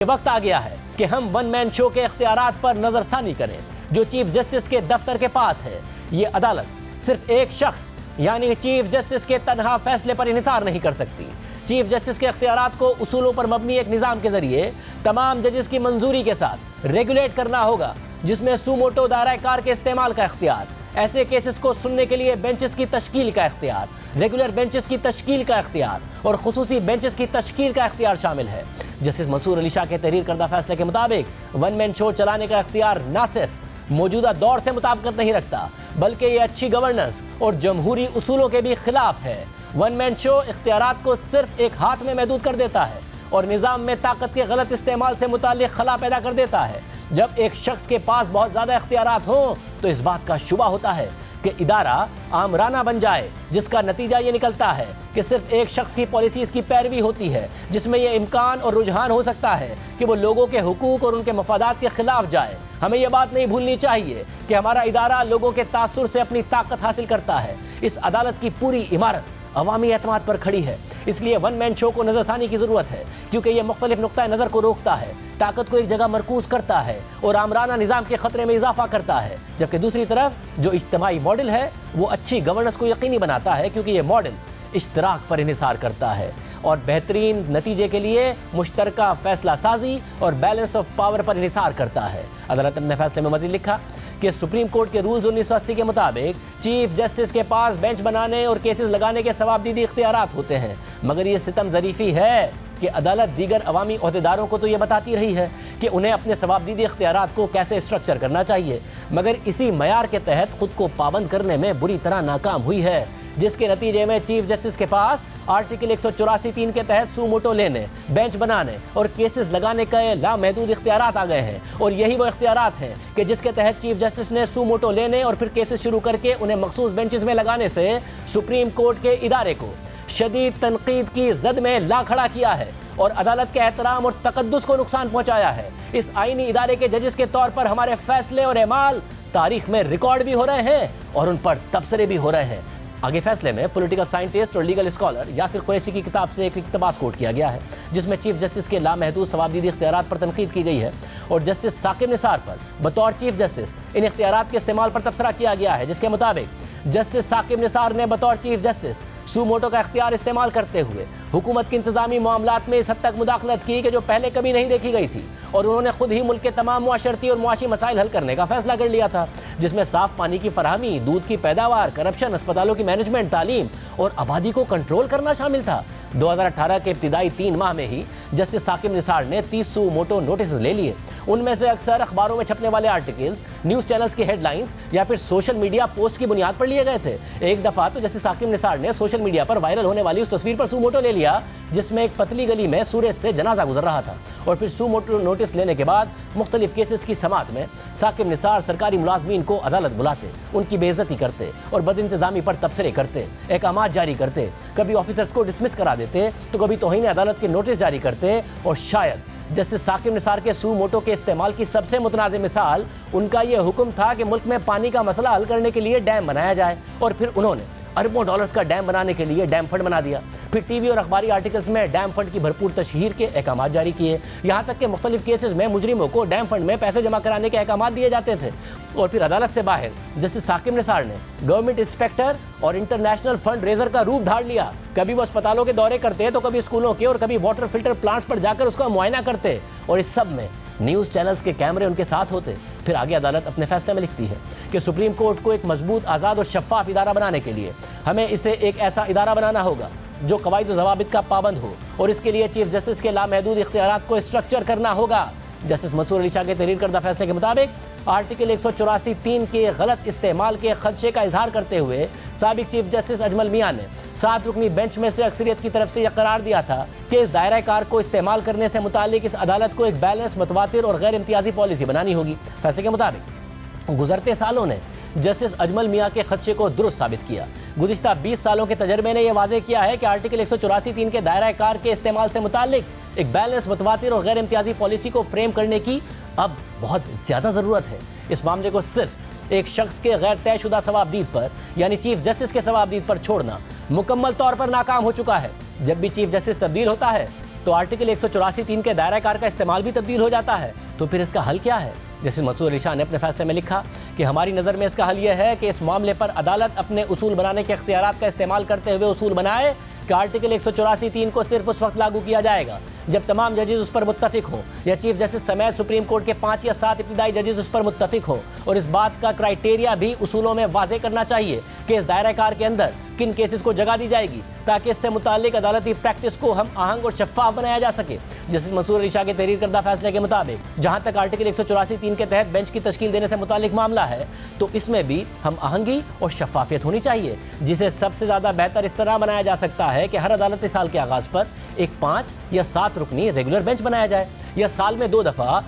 वक्त आ गया है कि हम वन मैन शो के इख्तियारात पर नजरसानी करें जो चीफ जस्टिस के दफ्तर के पास है। ये अदालत सिर्फ एक शख्स यानी चीफ जस्टिस के तनहा फैसले पर इन्हिसार नहीं कर सकती। चीफ जस्टिस के इख्तियारात को उसूलों पर मबनी एक निज़ाम के जरिए तमाम जजेस की मंजूरी के साथ रेगुलेट करना होगा, जिसमें सुमोटो दायरा कार के इस्तेमाल का इख्तियार, ऐसे केसेस को सुनने के लिए बेंचेस की तश्कील का इख्तियार, रेगुलर बेंचेस की तश्कील का इख्तियार और खुसूसी बेंचेस की तश्कील का इख्तियार शामिल है। जस्टिस मंसूर अली शाह के तहरीर करदा फैसले के मुताबिक वन मैन शो चलाने का इख्तियार न सिर्फ मौजूदा दौर से मुताबिकत नहीं रखता, बल्कि ये अच्छी गवर्नेंस और जमहूरी उसूलों के भी खिलाफ है। वन मैन शो इख्तियारात को सिर्फ एक हाथ में महदूद कर देता है और निज़ाम में ताकत के गलत इस्तेमाल से मुताल्लिक खला पैदा कर देता है। जब एक शख्स के पास बहुत ज़्यादा इख्तियारात हों तो इस बात का शुबा होता है कि इदारा आमराना बन जाए, जिसका नतीजा ये निकलता है कि सिर्फ एक शख्स की पॉलिसीज़ की पैरवी होती है, जिसमें यह इम्कान और रुझान हो सकता है कि वो लोगों के हुकूक और उनके मफादात के खिलाफ जाए। हमें यह बात नहीं भूलनी चाहिए कि हमारा इदारा लोगों के तासुर से अपनी ताकत हासिल करता है। इस अदालत की पूरी इमारत अवामी एतमाद पर खड़ी है, इसलिए वन मैन शो को नजरसानी की ज़रूरत है, क्योंकि यह मुख्तलिफ नुक्ता नज़र को रोकता है, ताकत को एक जगह मरकूज करता है और आमराना निज़ाम के ख़तरे में इजाफा करता है। जबकि दूसरी तरफ जो इज्तिमाई मॉडल है वो अच्छी गवर्नेंस को यकीनी बनाता है, क्योंकि ये मॉडल इश्तराक पर इन्हिसार करता है और बेहतरीन नतीजे के लिए मुश्तरका फैसला साजी और बैलेंस ऑफ पावर पर इन्हिसार करता है। अदालत ने फैसले में मज़ीद लिखा कि सुप्रीम कोर्ट के रूल्स 1980 के मुताबिक चीफ जस्टिस के पास बेंच बनाने और केसेस लगाने के सवाबदीदी इख्तियारात होते हैं, मगर ये सितम ज़रीफ़ी है कि अदालत दीगर अवामी ओहदेदारों को तो ये बताती रही है कि उन्हें अपने सवाबदीदी इख्तियारात को कैसे स्ट्रक्चर करना चाहिए, मगर इसी मयार के तहत खुद को पाबंद करने में बुरी तरह नाकाम हुई है, जिसके नतीजे में चीफ जस्टिस के पास आर्टिकल 184(3) के तहत सुमोटो लेने, बेंच बनाने और केसेस लगाने का लामहदूद इख्तियारात आ गए हैं। और यही वो इख्तियारात हैं कि जिसके तहत चीफ जस्टिस ने सुमोटो लेने और फिर केसेस शुरू करके उन्हें मखसूस बेंचेस में लगाने से सुप्रीम कोर्ट के इदारे को शदीद तनकीद की जद में ला खड़ा किया है और अदालत के एहतराम और तकद्दुस को नुकसान पहुंचाया है। इस आईनी इदारे के जजेस के तौर पर हमारे फैसले और एमाल तारीख में रिकॉर्ड भी हो रहे हैं और उन पर तबसरे भी हो रहे हैं। आगे फैसले में पॉलिटिकल साइंटिस्ट और लीगल स्कॉलर यासिर कुरैशी की किताब से एक इक़्तिबास कोट किया गया है, जिसमें चीफ जस्टिस के लामहदूद सवाबदीदी इख्तियारात पर तनकीद की गई है और जस्टिस साकिब निसार पर बतौर चीफ जस्टिस इन इख्तियारात के इस्तेमाल पर तबसरा किया गया है, जिसके मुताबिक जस्टिस साकिब निसार ने बतौर चीफ जस्टिस सुमोटो का इख्तियार इस्तेमाल करते हुए हुकूमत की इंतजामी मामलात में इस हद तक मुदाखलत की कि जो पहले कभी नहीं देखी गई थी और उन्होंने खुद ही मुल्क के तमाम मुआशरती और मुआशी मसाइल हल करने का फैसला कर लिया था, जिसमें साफ पानी की फराहमी, दूध की पैदावार, करप्शन, अस्पतालों की मैनेजमेंट, तालीम और आबादी को कंट्रोल करना शामिल था। 2018 के इब्तिदाई 3 माह में ही जस्टिस साकिब निसार ने 30 सुमोटो नोटिस ले लिए। उनमें से अक्सर अखबारों में छपने वाले आर्टिकल्स, न्यूज़ चैनल्स की हेडलाइंस या फिर सोशल मीडिया पोस्ट की बुनियाद पर लिए गए थे। एक दफ़ा तो जस्टिस साकिब निसार ने सोशल मीडिया पर वायरल होने वाली उस तस्वीर पर सुमोटो ले लिया जिसमें एक पतली गली में सूरज से जनाजा गुजर रहा था और फिर सुमोटो नोटिस लेने के बाद मुख्तलिफ केसेस की समाअत में साकिब निसार सरकारी मुलाजमीन को अदालत बुलाते, उनकी बेइज्जती करते और बदइंतजामी पर तबसरे करते, अहकामात जारी करते, कभी ऑफिसर्स को डिसमिस करा देते तो कभी तौहीन अदालत के नोटिस जारी करते। और शायद जस्टिस साकिब निसार के सुमोटो के इस्तेमाल की सबसे मुतनाज़ मिसाल उनका यह हुक्म था कि मुल्क में पानी का मसला हल करने के लिए डैम बनाया जाए और फिर उन्होंने अरबों डॉलर्स का डैम बनाने के लिए डैम फंड बना दिया। फिर टीवी और अखबारी आर्टिकल्स में डैम फंड की भरपूर तशहीर के अहकामात जारी किए, यहाँ तक कि मुख्तलिफ केसेस में मुजरिमों को डैम फंड में पैसे जमा कराने के अहकामात दिए जाते थे। और फिर अदालत से बाहर जस्टिस साकिब निसार ने गवर्नमेंट इंस्पेक्टर और इंटरनेशनल फंड रेजर का रूप धार लिया। कभी वो अस्पतालों के दौरे करते तो कभी स्कूलों के और कभी वाटर फिल्टर प्लांट्स पर जाकर उसका मुआयना करते और इस सब में न्यूज़ चैनल्स के कैमरे उनके साथ होते। फिर आगे अदालत अपने फैसले में लिखती है कि सुप्रीम कोर्ट को एक मजबूत, आज़ाद और शफाफ इदारा बनाने के लिए हमें इसे एक ऐसा इदारा बनाना होगा जो कवायद और ज़वाबित का पाबंद हो और इसके लिए चीफ जस्टिस के लामहदूद इख्तियारात को स्ट्रक्चर करना होगा। जस्टिस मंसूर अली शाह के तहरीर करदा फैसले के मुताबिक आर्टिकल 184(3) के गलत इस्तेमाल के खदशे का इजहार करते हुए साबिक चीफ जस्टिस अजमल मियां ने 7 रुकनी बेंच में से अक्सरियत की तरफ से यह करार दिया था कि इस दायरा कार को इस्तेमाल करने से मुतालिक इस अदालत को एक बैलेंस, मुतवातिर और गैर इम्तियाजी पॉलिसी बनानी होगी। फैसले के मुताबिक गुज़रते सालों ने जस्टिस अजमल मियां के खदशे को दुरुस्त साबित किया। गुज़िश्ता 20 सालों के तजर्बे ने यह वाज़ेह किया है कि आर्टिकल 184(3) के दायरा कार के इस्तेमाल से मुतालिक एक बैलेंस, मुतवातिर और गैर इम्तियाजी पॉलिसी को फ्रेम करने की अब बहुत ज़्यादा ज़रूरत है। इस मामले को सिर्फ एक शख्स के गैर तयशुदा सवाबदीद पर यानी चीफ जस्टिस के सवाबदीद पर छोड़ना मुकम्मल तौर पर नाकाम हो चुका है। जब भी चीफ जस्टिस तब्दील होता है तो आर्टिकल 184(3) के दायरा कार का इस्तेमाल भी तब्दील हो जाता है। तो फिर इसका हल क्या है? जस्टिस मंसूर अली शाह ने अपने फैसले में लिखा कि हमारी नज़र में इसका हल यह है कि इस मामले पर अदालत अपने उसूल बनाने के इख्तियारात का इस्तेमाल करते हुए उसूल बनाए कि आर्टिकल 184(3) को सिर्फ उस वक्त लागू किया जाएगा जब तमाम जजेस उस पर मुत्तफिक हो, या चीफ जस्टिस समेत सुप्रीम कोर्ट के 5 या 7 इब्तिदाई जजेस उस पर मुत्तफिक हो। और इस बात का क्राइटेरिया भी उसूलों में वाज़े करना चाहिए कि इस दायरा कार के अंदर किन केसेस को जगह दी जाएगी, ताकि इससे मुताल्लिक अदालती प्रैक्टिस को हम आहंग और शफाफ बनाया जा सके। जस्टिस मंसूर अली शाह के तहरीर करदा फैसले के मुताबिक जहाँ तक आर्टिकल 184(3) के तहत बेंच की तश्कील देने से मुताल्लिक मामला है, तो इसमें भी हम आहंगी और शफाफियत होनी चाहिए, जिसे सबसे ज़्यादा बेहतर इस तरह बनाया जा सकता है कि हर अदालती साल के आगाज़ पर एक 5 या 7 रुकनी रेगुलर बेंच बनाया जाए, या साल में 2 दफ़ा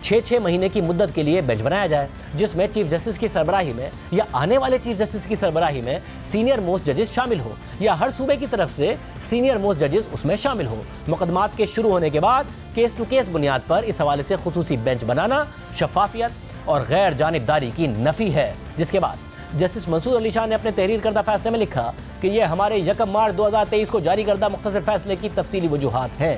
6 महीने की मुद्दत के लिए बेंच बनाया जाए, जिसमें चीफ जस्टिस की सरबराही में या आने वाले चीफ जस्टिस की सरबराही में सीनियर मोस्ट जजेस शामिल हो, या हर सूबे की तरफ से सीनियर मोस्ट जजेस उसमें शामिल हो। मुकदमात के शुरू होने के बाद केस टू केस बुनियाद पर इस हवाले से खुसूसी बेंच बनाना शफाफियत और गैर जानिबदारी की नफ़ी है। जिसके बाद जस्टिस मंसूर अली शाह ने अपने तहरीर करदा फैसले में लिखा कि यह हमारे 1 मार्च 2023 को जारी करदा मुख्तसर फैसले की तफसीली वजूहात हैं।